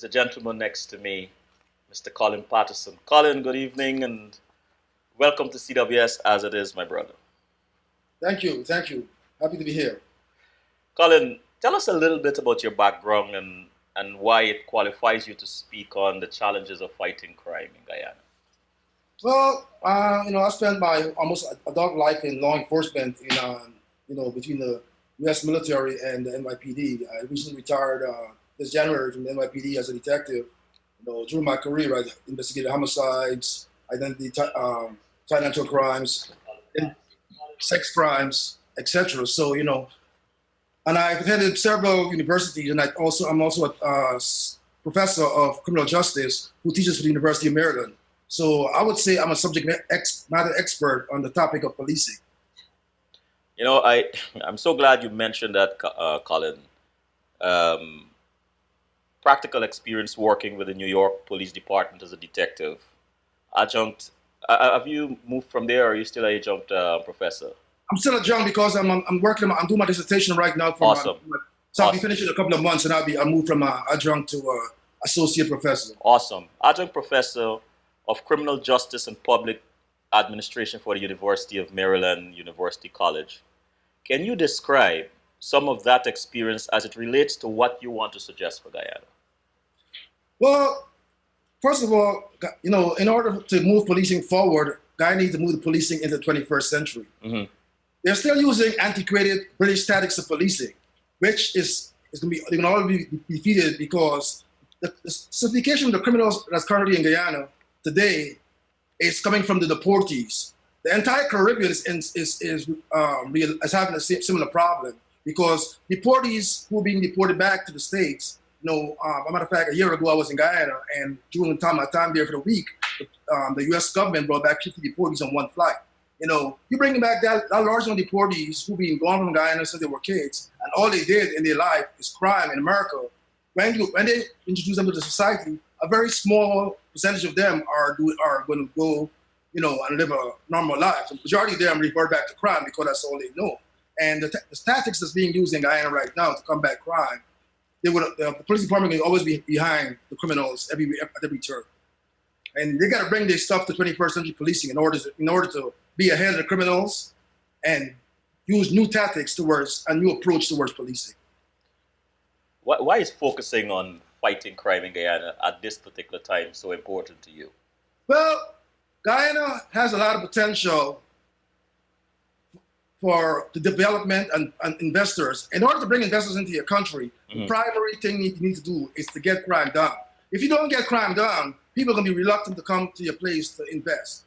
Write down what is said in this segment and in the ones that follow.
the gentleman next to me, Mr. Colin Patterson. Colin, good evening and welcome to CWS as it is, my brother. Thank you, thank you. Happy to be here. Colin, tell us a little bit about your background and why it qualifies you to speak on the challenges of fighting crime in Guyana. Well, I spent my almost adult life in law enforcement between the U.S. military and the NYPD. I recently retired this January from the NYPD as a detective. During my career, I investigated homicides, identity, financial crimes, sex crimes, etc. So, and I've attended several universities, and I'm also a professor of criminal justice who teaches for the University of Maryland. So I would say I'm a subject matter expert on the topic of policing. I'm so glad you mentioned that, Colin. Um, Practical experience working with the New York Police Department as a detective. Adjunct. Have you moved from there, or are you still an adjunct professor? I'm still adjunct because I'm working. I'm doing my dissertation right now for Awesome. So I'll be finished in a couple of months, and I'll move from adjunct to associate professor. Awesome. Adjunct professor of criminal justice and public administration for the University of Maryland University College. Can you describe some of that experience as it relates to what you want to suggest for Guyana? Well, first of all, in order to move policing forward, Guyana needs to move the policing into the 21st century. Mm-hmm. They're still using antiquated British tactics of policing, which can already be defeated because the sophistication of the criminals that's currently in Guyana today is coming from the deportees. The entire Caribbean is having a similar problem because deportees who are being deported back to the States. As a matter of fact, a year ago I was in Guyana, and during my time there for the week, the U.S. government brought back 50 deportees on one flight. You bring back that large number of deportees who've been gone from Guyana since they were kids, and all they did in their life is crime in America. When they introduce them to the society, a very small percentage of them are going to go, and live a normal life. The majority of them revert back to crime because that's all they know. And the tactics that's being used in Guyana right now to combat crime, the police department will always be behind the criminals at every turn. And they got to bring their stuff to 21st century policing in order to be ahead of the criminals and use new tactics a new approach towards policing. Why is focusing on fighting crime in Guyana at this particular time so important to you? Well, Guyana has a lot of potential for the development and investors. In order to bring investors into your country, the primary thing you need to do is to get crime down. If you don't get crime down, people are going to be reluctant to come to your place to invest.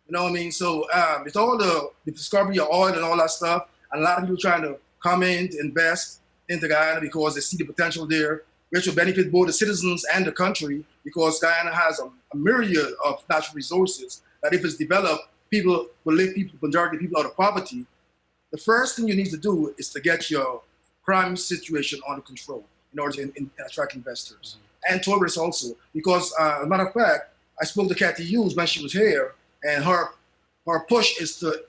You know what I mean? So it's all the discovery of oil and all that stuff, and a lot of people trying to come in to invest into Guyana because they see the potential there, which will benefit both the citizens and the country, because Guyana has a myriad of natural resources that if it's developed, people will lift majority of people out of poverty. The first thing you need to do is to get your crime situation under control in order to attract investors and tourists also. Because, as a matter of fact, I spoke to Kathy Hughes when she was here, and her push is to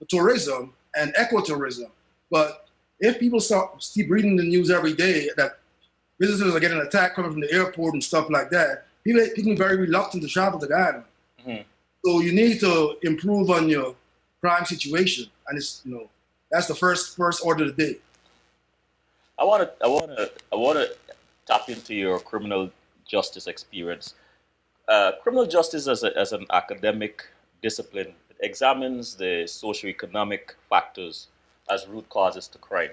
tourism and ecotourism. But if people keep reading the news every day that visitors are getting attacked coming from the airport and stuff like that, people are very reluctant to travel to Guyana. Mm-hmm. So you need to improve on your crime situation, and that's the first order of the day. I want to tap into your criminal justice experience. Criminal justice as an academic discipline, it examines the socioeconomic factors as root causes to crime.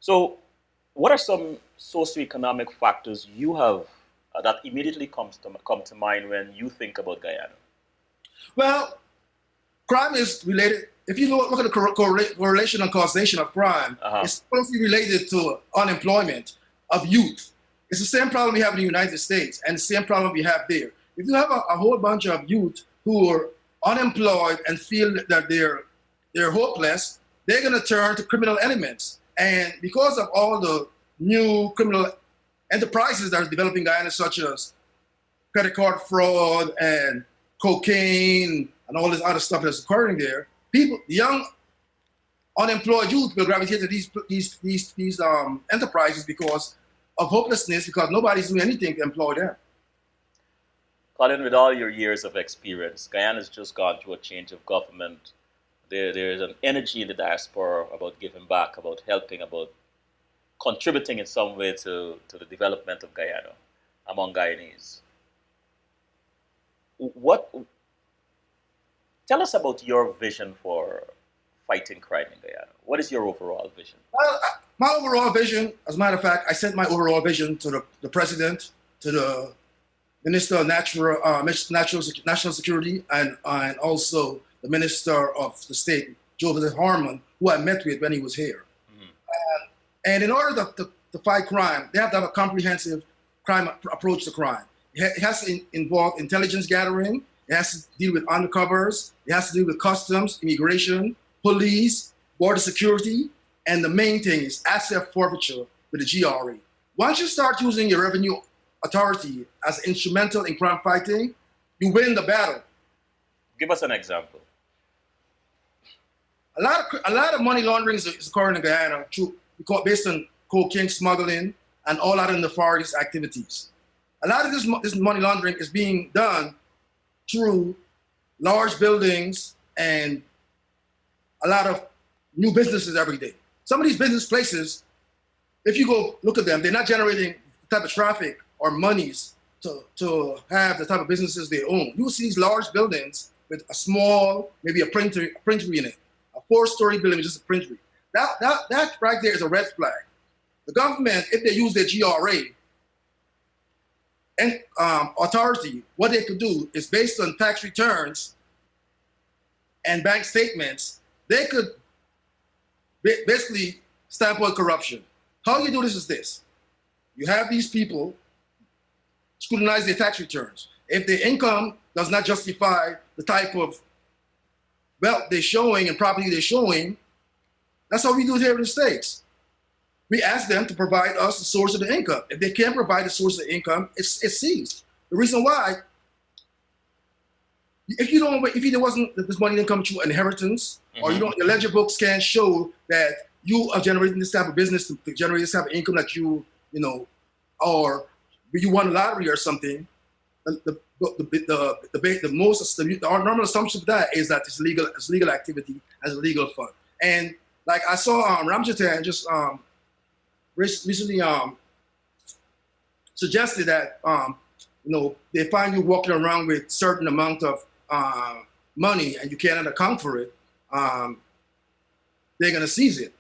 So, what are some socioeconomic factors you have that immediately come to mind when you think about Guyana? Well, crime is related. If you look at the correlation and causation of crime, it's closely related to unemployment of youth. It's the same problem we have in the United States and the same problem we have there. If you have a whole bunch of youth who are unemployed and feel that they're hopeless, they're going to turn to criminal elements. And because of all the new criminal enterprises that are developing in Guyana, such as credit card fraud and cocaine and all this other stuff that's occurring there, the young unemployed youth will gravitate to these enterprises because of hopelessness because nobody's doing anything to employ them. Colin, with all your years of experience, Guyana's just gone through a change of government. There is an energy in the diaspora about giving back, about helping, about contributing in some way to the development of Guyana among Guyanese. What Tell us about your vision for fighting crime in Guyana. What is your overall vision? Well, my overall vision, as a matter of fact, I sent my overall vision to the president, to the Minister of National Security, and also the Minister of the State, Joseph Harmon, who I met with when he was here. Mm-hmm. And in order to fight crime, they have to have a comprehensive crime approach to crime. It has to involve intelligence gathering. It has to deal with undercovers. It has to deal with customs, immigration, police, border security, and the main thing is asset forfeiture with the GRA. Once you start using your revenue authority as instrumental in crime fighting, you win the battle. Give us an example. A lot of money laundering is occurring in Guyana based on cocaine smuggling and all other nefarious activities. A lot of this money laundering is being done through large buildings and a lot of new businesses every day. Some of these business places, if you go look at them, they're not generating the type of traffic or monies to have the type of businesses they own. You will see these large buildings with a small, maybe a printer in it, a 4-story building with just a printer. That right there is a red flag. The government, if they use their GRA and authority, what they could do is based on tax returns and bank statements, they could basically stamp out corruption. How you do this is this. You have these people scrutinize their tax returns. If their income does not justify the type of wealth they're showing and property they're showing, that's how we do it here in the States. We ask them to provide us the source of the income. If they can't provide the source of the income, it's seized. The reason why, if this money didn't come through inheritance, or your ledger books can't show that you are generating this type of business to generate this type of income that or you won a lottery or something, the normal assumption of that is that it's legal activity as a legal fund. And like I saw Ramjatan just recently suggested that they find you walking around with certain amount of money and you cannot account for it, they're gonna seize it.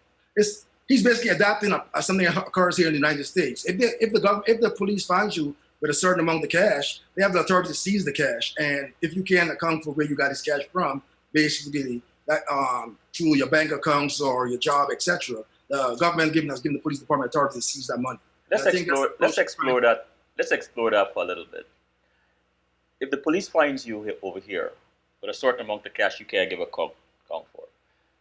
He's basically adapting something that occurs here in the United States. If the police finds you with a certain amount of cash, they have the authority to seize the cash. And if you can't account for where you got this cash from, basically that through your bank accounts or your job, etc., the government has given the police department authority to seize that money. Let's explore that for a little bit. If the police finds you over here with a certain amount of cash you can't give a count for,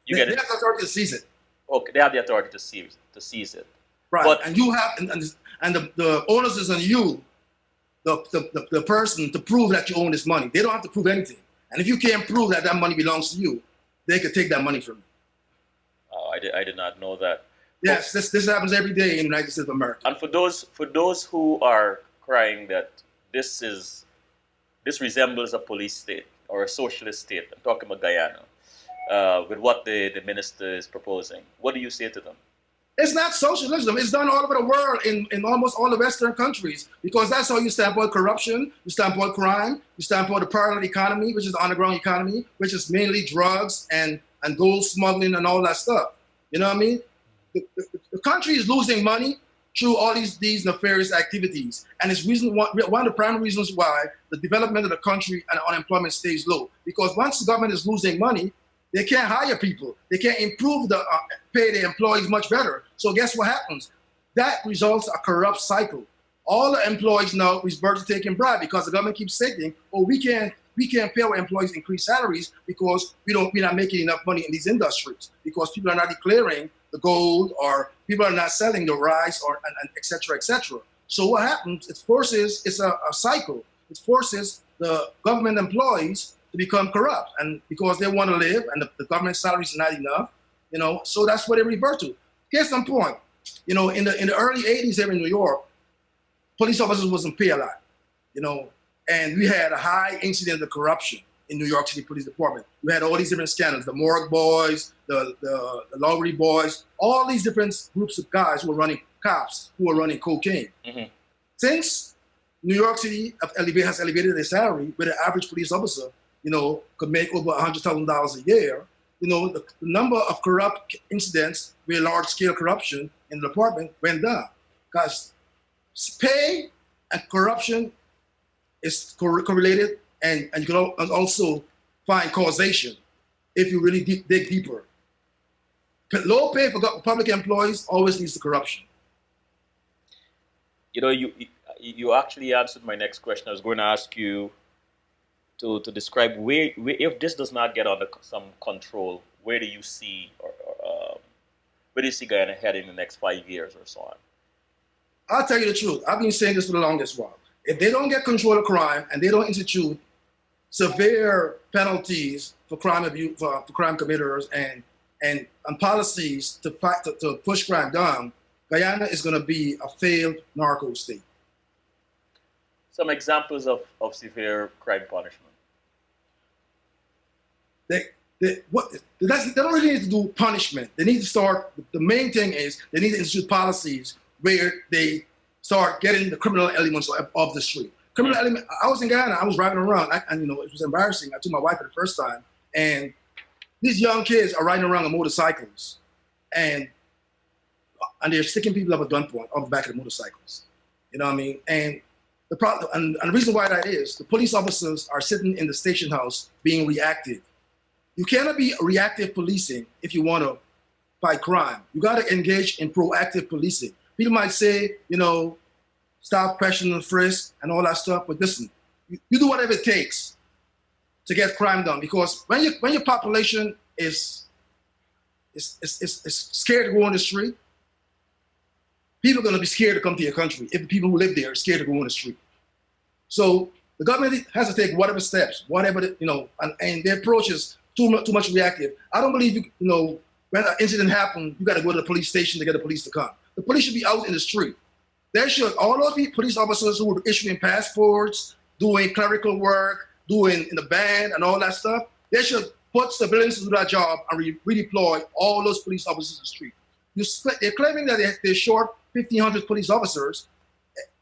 they have the authority to seize it. Okay, they have the authority to seize it. Right, but, and you have, and the onus is on you, the person, to prove that you own this money. They don't have to prove anything. And if you can't prove that that money belongs to you, they could take that money from you. Oh, I did not know that. Yes, this happens every day in the United States of America. And for those who are crying that this resembles a police state or a socialist state, I'm talking about Guyana, with what the minister is proposing, what do you say to them? It's not socialism. It's done all over the world in almost all the Western countries, because that's how you stamp out corruption, you stamp out crime, you stamp out the parallel economy, which is the underground economy, which is mainly drugs and gold smuggling and all that stuff. You know what I mean? The country is losing money through all these nefarious activities. And it's one of the primary reasons why the development of the country and unemployment stays low. Because once the government is losing money, they can't hire people. They can't improve pay their employees much better. So guess what happens? That results in a corrupt cycle. All the employees now revert to taking bribe because the government keeps saying, "Oh, we can't pay our employees increased salaries because we're not making enough money in these industries because people are not declaring the gold or people are not selling the rice and et cetera, et cetera." So what happens? It's a cycle. It forces the government employees to become corrupt, and because they want to live and the government salaries are not enough, so that's what they revert to. Here's some point. You know, in the early 80s here in New York, police officers wasn't paid a lot, you know, and we had a high incidence of corruption in New York City Police Department. We had all these different scandals, the morgue boys, the lottery boys, all these different groups of guys who were running cops, who were running cocaine. Mm-hmm. Since New York City has elevated their salary, where the average police officer, you know, could make over $100,000 a year, you know, the number of corrupt incidents with large-scale corruption in the department went down. Because pay and corruption is correlated, and you can also find causation if you really dig deeper. Low pay for public employees always leads to corruption. You know, you actually answered my next question. I was going to ask you to describe where if this does not get under some control, where do you see where do you see Guyana heading in the next 5 years or so on? I'll tell you the truth. I've been saying this for the longest while. If they don't get control of crime and they don't institute severe penalties for crime abuse, for crime committers, and policies to push crime down, Guyana is going to be a failed narco state. Some examples of severe crime punishment. They don't really need to do punishment. They need to start. The main thing is they need to institute policies where they start getting the criminal elements of the street. Criminal element. I was in Guyana. I was driving around, and you know, it was embarrassing. I took my wife for the first time, and these young kids are riding around on motorcycles, and they're sticking people up at gunpoint off the back of the motorcycles. You know what I mean? And the problem, and the reason why that is, the police officers are sitting in the station house being reactive. You cannot be reactive policing if you want to fight crime. You got to engage in proactive policing. People might say, you know, stop, question, and frisk, and all that stuff. But listen, you do whatever it takes to get crime done. Because when your population is scared to go on the street, people are going to be scared to come to your country if the people who live there are scared to go on the street. So the government has to take whatever steps, you know, and their approach is too much reactive. I don't believe, you know, when an incident happens, you got to go to the police station to get the police to come. The police should be out in the street. There should, all those police officers who are issuing passports, doing clerical work, doing in the band and all that stuff, they should put civilians to do that job and redeploy all those police officers in the street. They're claiming that they're short 1,500 police officers.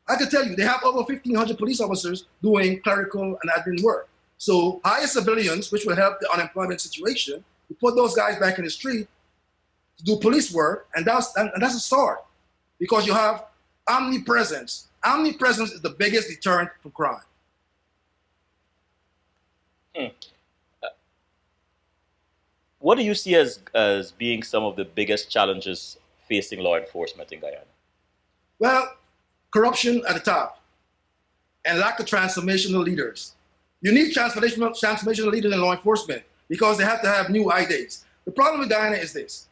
I can tell you, they have over 1,500 police officers doing clerical and admin work. So hire civilians, which will help the unemployment situation, to put those guys back in the street to do police work, and that's a start. Because you have omnipresence. Omnipresence is the biggest deterrent for crime. What do you see as being some of the biggest challenges facing law enforcement in Guyana? Well, corruption at the top and lack of transformational leaders. You need transformational leaders in law enforcement because they have to have new ideas. The problem with Guyana is this.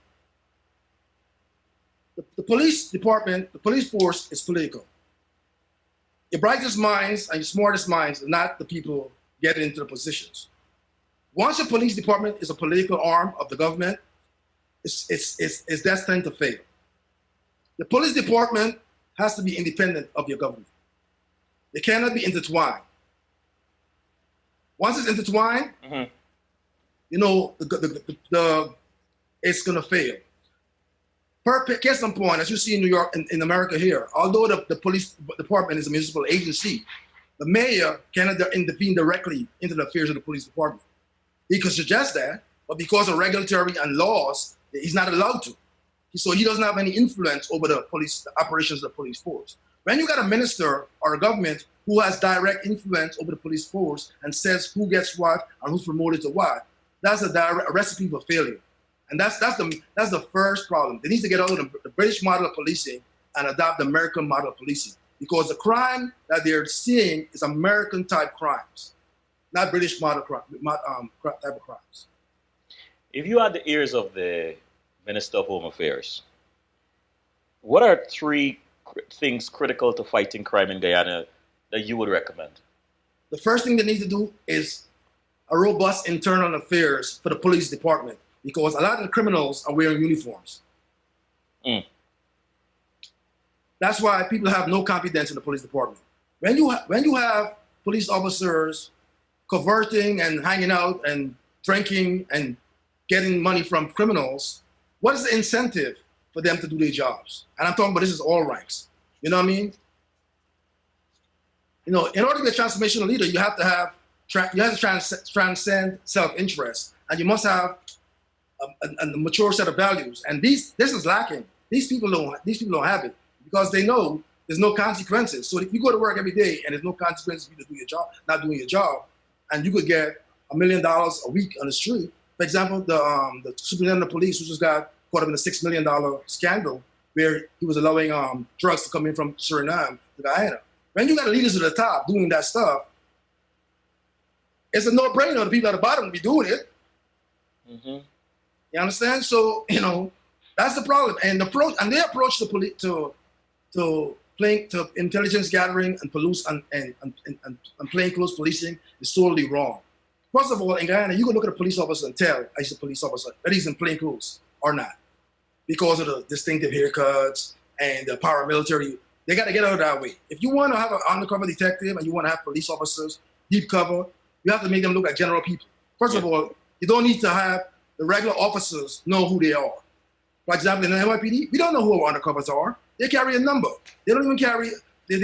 The police department, the police force is political. Your brightest minds and your smartest minds are not the people getting into the positions. Once your police department is a political arm of the government, it's destined to fail. The police department has to be independent of your government. They cannot be intertwined. Once it's intertwined, you know, it's going to fail. Per case in point, as you see in New York, in America here, although the police department is a municipal agency, the mayor cannot intervene directly into the affairs of the police department. He could suggest that, but because of regulatory and laws, he's not allowed to. So he doesn't have any influence over the operations of the police force. When you got a minister or a government who has direct influence over the police force and says who gets what and who's promoted to what, that's a recipe for failure. And that's the first problem. They need to get out of the British model of policing and adopt the American model of policing. Because the crime that they're seeing is American type crimes, not British model type of crimes. If you had the ears of the Minister of Home Affairs, what are 3 things critical to fighting crime in Guyana that you would recommend? The first thing they need to do is a robust internal affairs for the police department, because a lot of the criminals are wearing uniforms. That's why people have no confidence in the police department. When you have police officers converting and hanging out and drinking and getting money from criminals, what is the incentive for them to do their jobs? And I'm talking about this is all ranks. You know what I mean? You know, in order to be a transformational leader, you have to have transcend self-interest, and you must have a mature set of values. And this is lacking. These people don't have it because they know there's no consequences. So if you go to work every day and there's no consequences for you to do your job, not doing your job, and you could get $1 million a week on the street. For example, the superintendent of police who just got caught up in a $6 million scandal where he was allowing drugs to come in from Suriname to Guyana. When you got leaders at the top doing that stuff, it's a no-brainer. The people at the bottom will be doing it. Mm-hmm. You understand? So, you know, that's the problem. And their approach to police to intelligence gathering and plainclothes policing is totally wrong. First of all, in Guyana, you can look at a police officer and tell he's a police officer that he's in plainclothes or not, because of the distinctive haircuts and the paramilitary. They got to get out of that way. If you want to have an undercover detective and you want to have police officers deep cover, you have to make them look like general people. First of all, you don't need to have the regular officers know who they are. For example, in the NYPD, we don't know who our undercovers are. They carry a number. They don't even carry, they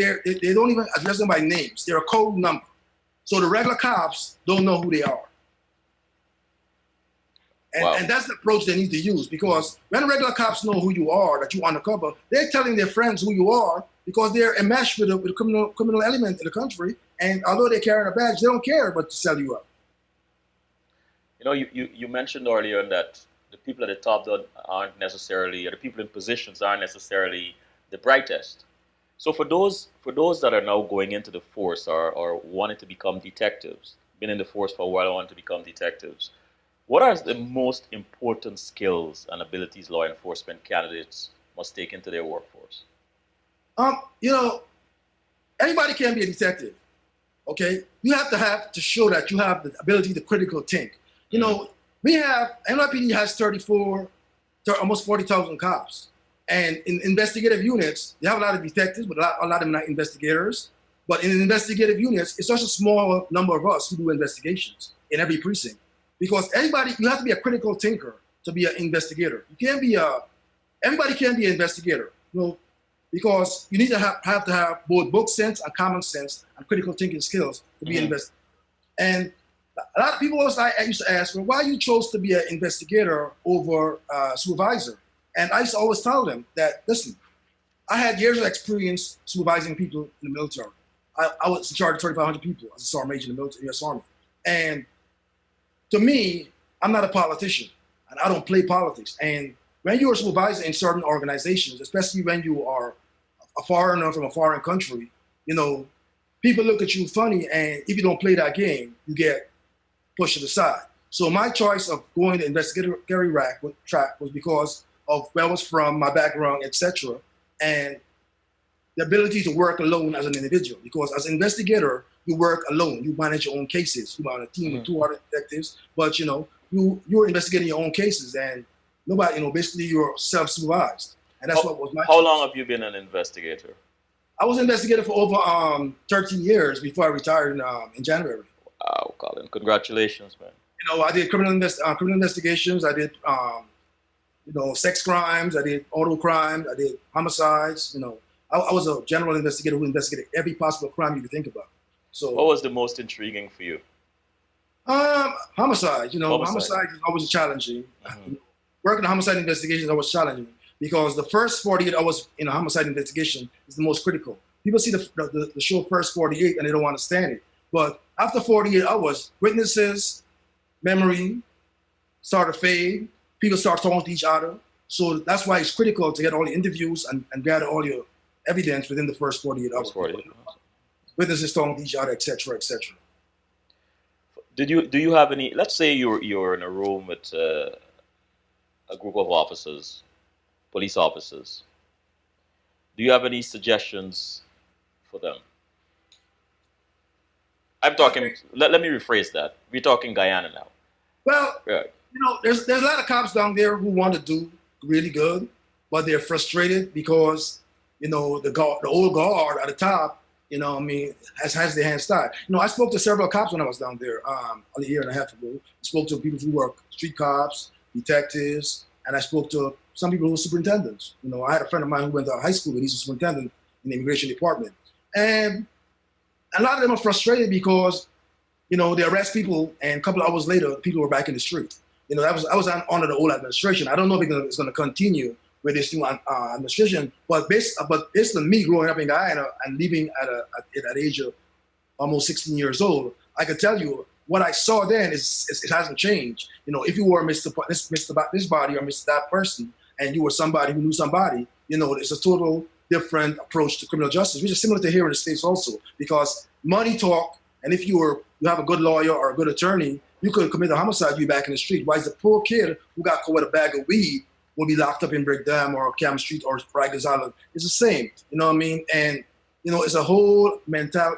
don't even address them by names. They're a code number. So the regular cops don't know who they are. And that's the approach they need to use, because when regular cops know who you are, that you're undercover, they're telling their friends who you are because they're enmeshed with the criminal element in the country. And although they're carrying a badge, they don't care but to sell you up. You know, you mentioned earlier that the people at the top aren't necessarily, or the people in positions aren't necessarily the brightest. So for those that are now going into the force or wanting to become detectives, been in the force for a while, want to become detectives, what are the most important skills and abilities law enforcement candidates must take into their workforce? You know, anybody can be a detective. Okay, you have to show that you have the ability to critical think. You know, NYPD has almost 40,000 cops. And in investigative units, you have a lot of detectives, but a lot of them are not investigators. But in investigative units, it's such a small number of us who do investigations in every precinct. Because you have to be a critical thinker to be an investigator. You can't be everybody can't be an investigator. You know, because you need to have to have both book sense and common sense and critical thinking skills to be an investigator. And a lot of people I used to ask, well, why you chose to be an investigator over a supervisor? And I used to always tell them that, listen, I had years of experience supervising people in the military. I was in charge of 3,500 people as a sergeant major in the military, U.S. Army. And to me, I'm not a politician, and I don't play politics. And when you're a supervisor in certain organizations, especially when you are a foreigner from a foreign country, you know, people look at you funny, and if you don't play that game, you get pushed aside. So my choice of going the investigative track was because of where I was from, my background, etc., and the ability to work alone as an individual. Because as an investigator, you work alone. You manage your own cases. You are on a team of 2 other detectives, but you know, you're investigating your own cases, and nobody, you know, basically you're self-supervised, and that's what was my. How long have you been an investigator? I was an investigator for over 13 years before I retired in January. Wow, Colin, congratulations, man. You know, I did criminal investigations. I did, you know, sex crimes. I did auto crimes. I did homicides. You know, I was a general investigator who investigated every possible crime you could think about. So, what was the most intriguing for you? Homicide. You know, homicide is always challenging. Working on homicide investigation is always challenging because the first 48 hours in a homicide investigation is the most critical. People see the show First 48 and they don't understand it. But after 48 hours, witnesses, memory start to fade. People start talking to each other. So that's why it's critical to get all the interviews and gather all your evidence within the first 48 hours. Witnesses talking to each other, etc., etc. Do you have any? Let's say you're in a room with a group of officers, police officers. Do you have any suggestions for them? I'm talking. Let me rephrase that. We're talking Guyana now. Well, you know, there's a lot of cops down there who want to do really good, but they're frustrated because the old guard at the top, has their hands tied. I spoke to several cops when I was down there a year and a half ago. I spoke to people who work street cops, detectives, and I spoke to some people who were superintendents. I had a friend of mine who went to high school, but he's a superintendent in the immigration department. And a lot of them are frustrated because, they arrest people, and a couple of hours later, people were back in the street. I was under the old administration. I don't know if it's going to continue with this new administration, but based on me growing up in Guyana and living at the age of almost 16 years old, I could tell you what I saw then it hasn't changed. If you were Mr. This body or Mr. that person, and you were somebody who knew somebody, it's a total different approach to criminal justice, which is similar to here in the States also, because money talk, and if you have a good lawyer or a good attorney, you could commit a homicide, you'd be back in the street. Why is the poor kid who got caught with a bag of weed will be locked up in Brick Dam or Cam Street or Rikers Island? It's the same, you know what I mean? And, it's a whole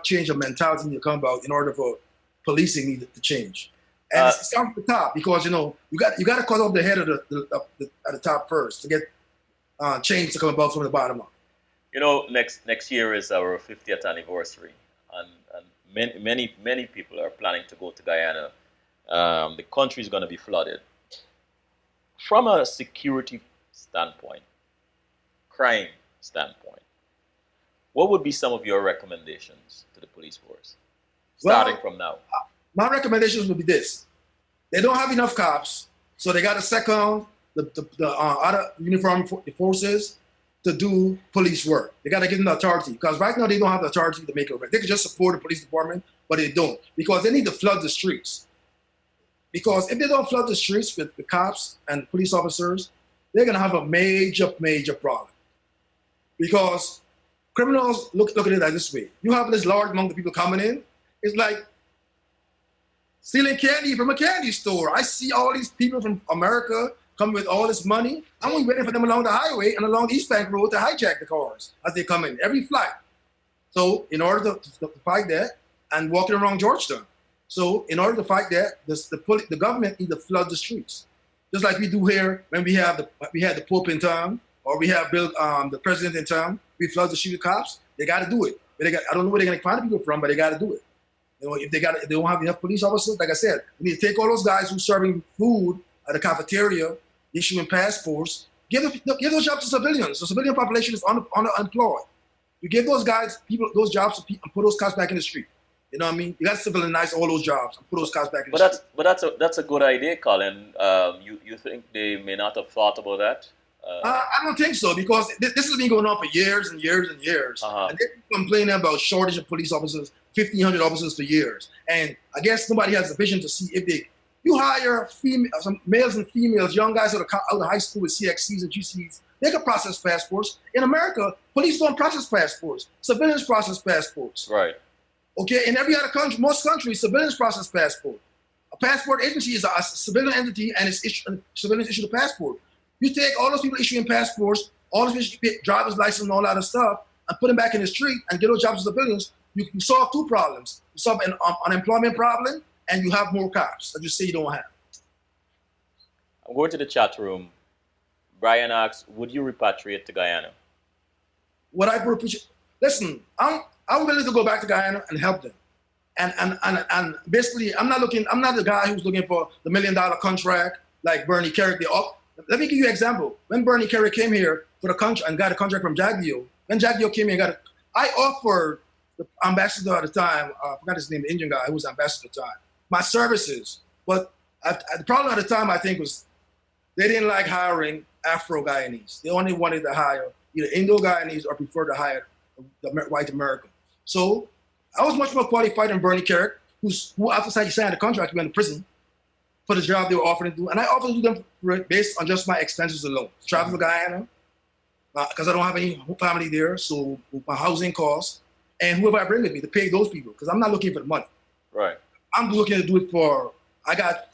change of mentality to come about in order for policing needed to change. And it starts at the top because, you got to cut off the head of at the top first to get change to come about from the bottom up. Next year is our 50th anniversary, and many people are planning to go to Guyana. The country is going to be flooded. From a security standpoint, crime standpoint, what would be some of your recommendations to the police force, starting from now? My recommendations would be this. They don't have enough cops, so they got to second the other uniformed forces to do police work. They got to give them the authority, because right now they don't have the authority to make it right. They could just support the police department, but they don't, because they need to flood the streets. Because if they don't flood the streets with the cops and police officers, they're going to have a major, major problem. Because criminals, look at it like this way. You have this large amount of people coming in. It's like stealing candy from a candy store. I see all these people from America coming with all this money. I'm only waiting for them along the highway and along the East Bank Road to hijack the cars as they come in, every flight. So in order to fight that, and walking around Georgetown. So in order to fight that, the government need to flood the streets, just like we do here when we had the Pope in town, or we have the president in town. We flood the street with cops. They got to do it. I don't know where they're going to find people from, but they got to do it. If they don't have enough police officers, like I said, we need to take all those guys who's serving food at the cafeteria, issuing passports, give those jobs to civilians. The civilian population is unemployed. You give those those jobs to people, and put those cops back in the street. You know what I mean? You got to civilize all those jobs and put those cops back in the street. But that's a good idea, Colin. You think they may not have thought about that? I don't think so, because this has been going on for years and years and years. And they've been complaining about shortage of police officers, 1,500 officers for years. And I guess nobody has the vision to see if you hire some males and females, young guys out of high school with CXCs and GCs, they can process passports. In America, police don't process passports. Civilians process passports. Right. Okay, in every other country, most countries, civilians process passport. A passport agency is a civilian entity, and civilians issue the passport. You take all those people issuing passports, all those people driver's license and all that other stuff, and put them back in the street and get those jobs to civilians. You solve two problems. You solve an unemployment problem, and you have more cops that you say you don't have. I'm going to the chat room. Brian asks, would you repatriate to Guyana? Would I repatriate? Listen, I'm willing to go back to Guyana and help them. And basically, I'm not the guy who's looking for the $1 million contract like Bernie Carrick. Let me give you an example. When Bernie Carrick came here for the country and got a contract from Jaggio, when Jaggio came here I offered the ambassador at the time, I forgot his name, the Indian guy who was ambassador at the time, my services. But the problem at the time, I think, was they didn't like hiring Afro-Guyanese. They only wanted to hire either Indo-Guyanese or prefer to hire the white American. So I was much more qualified than Bernie Carrick, who after he signed the contract, went to prison for the job they were offering to do. And I offered to do them based on just my expenses alone. Travel to Guyana, because I don't have any family there, so my housing costs, and whoever I bring with me to pay those people, because I'm not looking for the money. Right. I'm looking to do it I got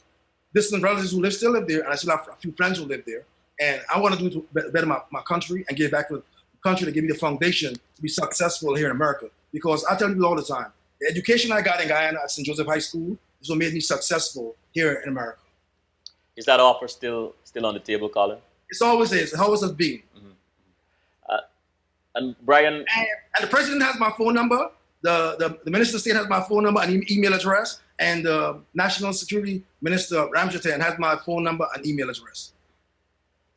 distant relatives who still live there, and I still have a few friends who live there. And I want to do it to better my country and give back to the country to give me the foundation to be successful here in America. Because I tell people all the time, the education I got in Guyana at St. Joseph High School is what made me successful here in America. Is that offer still on the table, Colin? It's always is. It always has been. Mm-hmm. And Brian, And the president has my phone number. The minister of state has my phone number and email address. And the National Security Minister Ramjatan has my phone number and email address.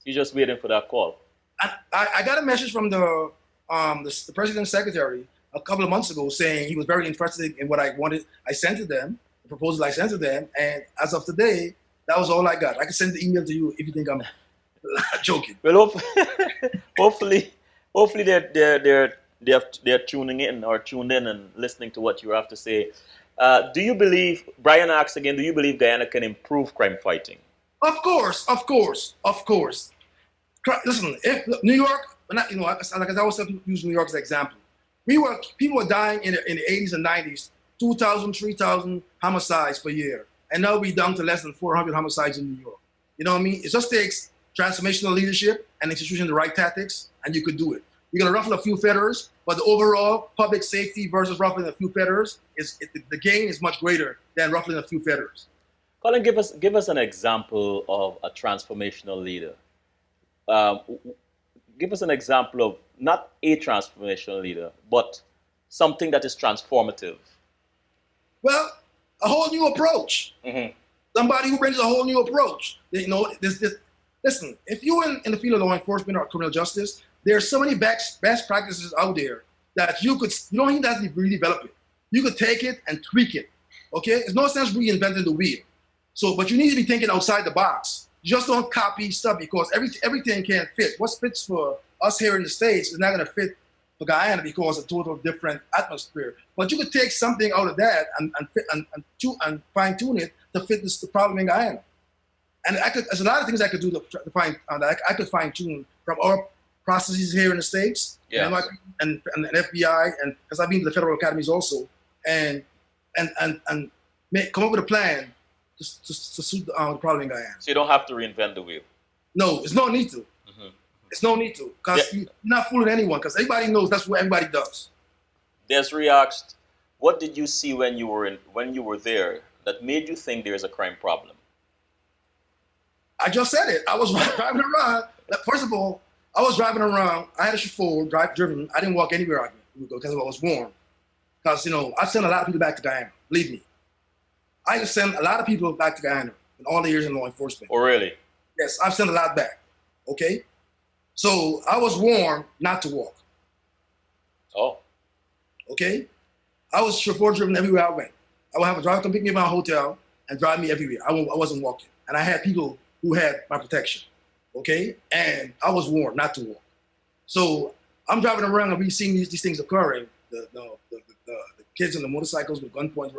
you're just waiting for that call. I got a message from the president's secretary a couple of months ago saying he was very interested in what I wanted. I sent to them, the proposal I sent to them, and as of today, that was all I got. I can send the email to you if you think I'm joking. Well, hopefully, they're tuning in or tuned in and listening to what you have to say. Do you believe, Brian asks again, do you believe Guyana can improve crime fighting? Of course. Listen, if New York, like I always use New York as an example. People were dying in the 80s and 90s, 2,000, 3,000 homicides per year. And now we're down to less than 400 homicides in New York. You know what I mean? It just takes transformational leadership and execution of the right tactics, and you could do it. You're going to ruffle a few feathers, but the overall public safety versus ruffling a few feathers, the gain is much greater than ruffling a few feathers. Colin, give us an example of a transformational leader. Give us an example of not a transformational leader, but something that is transformative. Well, a whole new approach. Mm-hmm. Somebody who brings a whole new approach. You know, listen, if you're in the field of law enforcement or criminal justice, there are so many best practices out there that you don't even have to redevelop it. You could take it and tweak it. Okay? There's no sense reinventing the wheel. So, but you need to be thinking outside the box. You just don't copy stuff because everything can't fit. What fits for us here in the States is not going to fit for Guyana because of a total different atmosphere. But you could take something out of that and fine tune it to fit the problem in Guyana. And there's a lot of things I could do to find I could fine tune from our processes here in the States, yeah, and FBI, and because I've been to the federal academies also, and come up with a plan to suit the problem in Guyana. So you don't have to reinvent the wheel. No, there's no need to. Mm-hmm. It's no need to, because you're not fooling anyone, because everybody knows that's what everybody does. Desiree asked, what did you see when you were there that made you think there's a crime problem? I just said it. I was driving around. First of all, I was driving around. I had a chauffeur driven. I didn't walk anywhere I could go because I was warm. Because, you know, I sent a lot of people back to Guyana. Believe me. I just sent a lot of people back to Guyana in all the years in law enforcement. Oh, really? Yes, I've sent a lot back. Okay? So I was warned not to walk. Oh. Okay? I was chauffeur driven everywhere I went. I would have a driver come pick me up at my hotel and drive me everywhere. I wasn't walking. And I had people who had my protection. Okay? And I was warned not to walk. So I'm driving around and we've seen these things occurring. The kids on the motorcycles with gunpoints,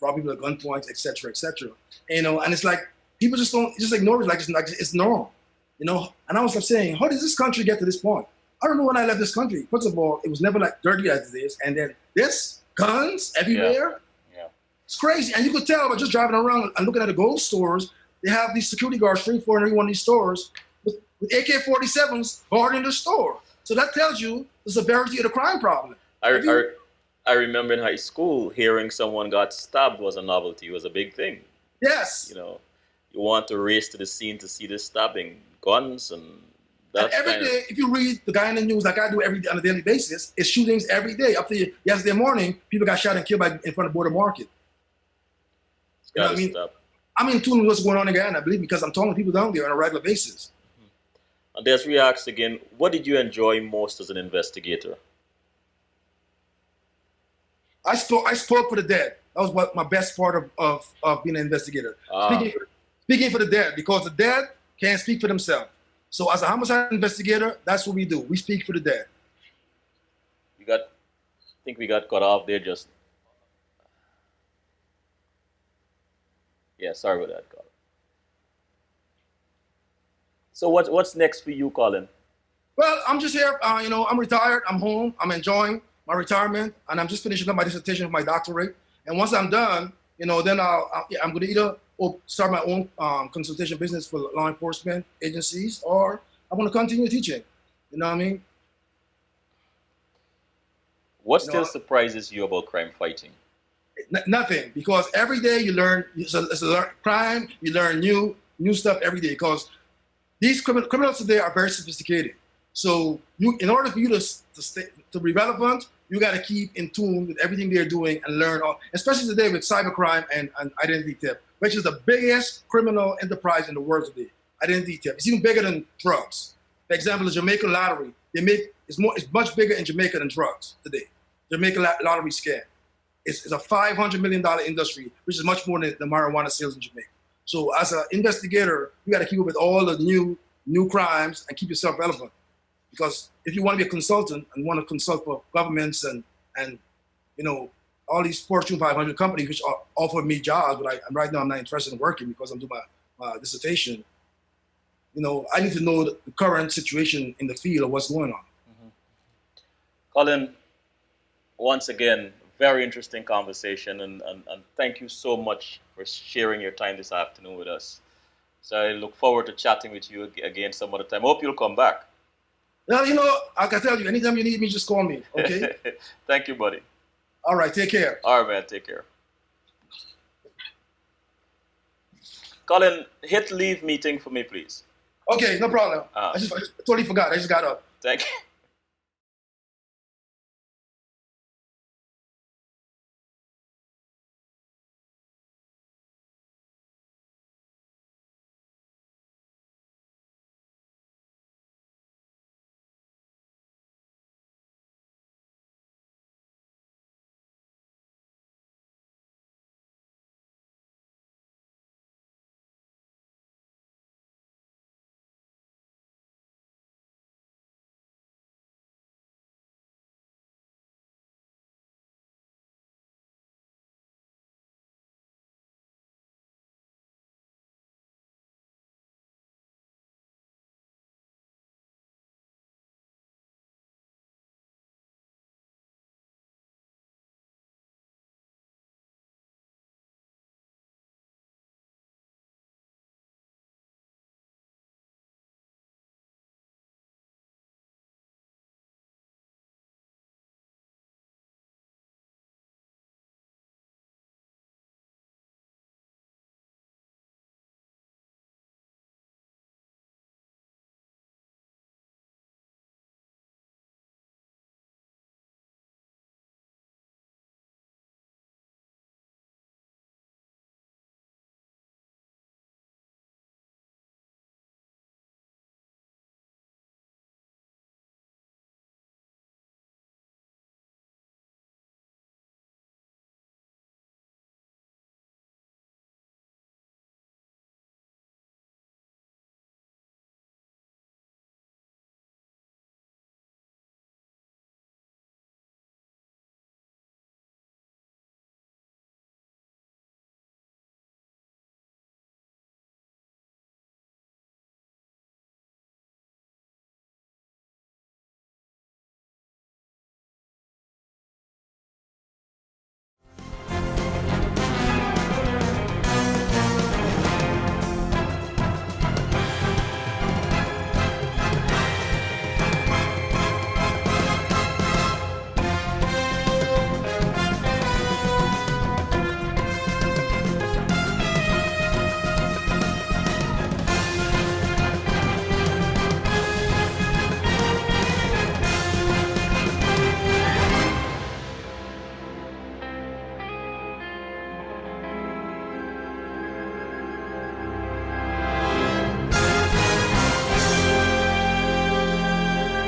rob people at gunpoints, et cetera, et cetera. You know, and it's like, people just ignore it like it's normal. You know, and I was saying, how did this country get to this point? I remember when I left this country, first of all, it was never like dirty as it is. And then this, guns everywhere. Yeah. It's crazy. And you could tell by just driving around and looking at the gold stores, they have these security guards 3, 4 in every one of these stores with AK-47s guarding the store. So that tells you the severity of the crime problem. I remember in high school, hearing someone got stabbed was a novelty. It was a big thing. Yes. You know, you want to race to the scene to see this stabbing. Guns and that's every day, if you read the Guyana news like I do every day on a daily basis, it's shootings every day. Up to yesterday morning, people got shot and killed in front of Border Market. You know what I mean? Stop. I'm in tune with what's going on in Guyana, I believe, because I'm talking to people down there on a regular basis. Mm-hmm. And Desiree asks again, what did you enjoy most as an investigator? I spoke for the dead. That was what my best part of being an investigator. Speaking for the dead, because the dead can't speak for themselves. So as a homicide investigator, that's what we do. We speak for the dead. I think we got cut off there just. Yeah, sorry about that, Colin. So what's next for you, Colin? Well, I'm just here. You know, I'm retired. I'm home. I'm enjoying my retirement, and I'm just finishing up my dissertation for my doctorate. And once I'm done, you know, then I'm going to either start my own consultation business for law enforcement agencies, or I'm going to continue teaching. You know what I mean? What still surprises you about crime fighting? Nothing, because every day you learn. It's a crime. You learn new stuff every day, because these criminals today are very sophisticated. So in order for you to be relevant, you got to keep in tune with everything they're doing and learn, especially today with cybercrime and identity theft, which is the biggest criminal enterprise in the world today. Identity theft. It's even bigger than drugs. For example, the Jamaican lottery, it's much bigger in Jamaica than drugs today. Jamaica lottery scam. It's a $500 million industry, which is much more than the marijuana sales in Jamaica. So as an investigator, you got to keep up with all the new crimes and keep yourself relevant. Because if you want to be a consultant and want to consult for governments and all these Fortune 500 companies which offer me jobs, but right now I'm not interested in working because I'm doing my dissertation. I need to know the current situation in the field of what's going on. Mm-hmm. Colin, once again, very interesting conversation, and thank you so much for sharing your time this afternoon with us. So I look forward to chatting with you again some other time. Hope you'll come back. Well, I can tell you, anytime you need me, just call me, okay? Thank you, buddy. All right, take care. All right, man, take care. Colin, hit leave meeting for me, please. Okay, no problem. I totally forgot. I just got up. Thank you.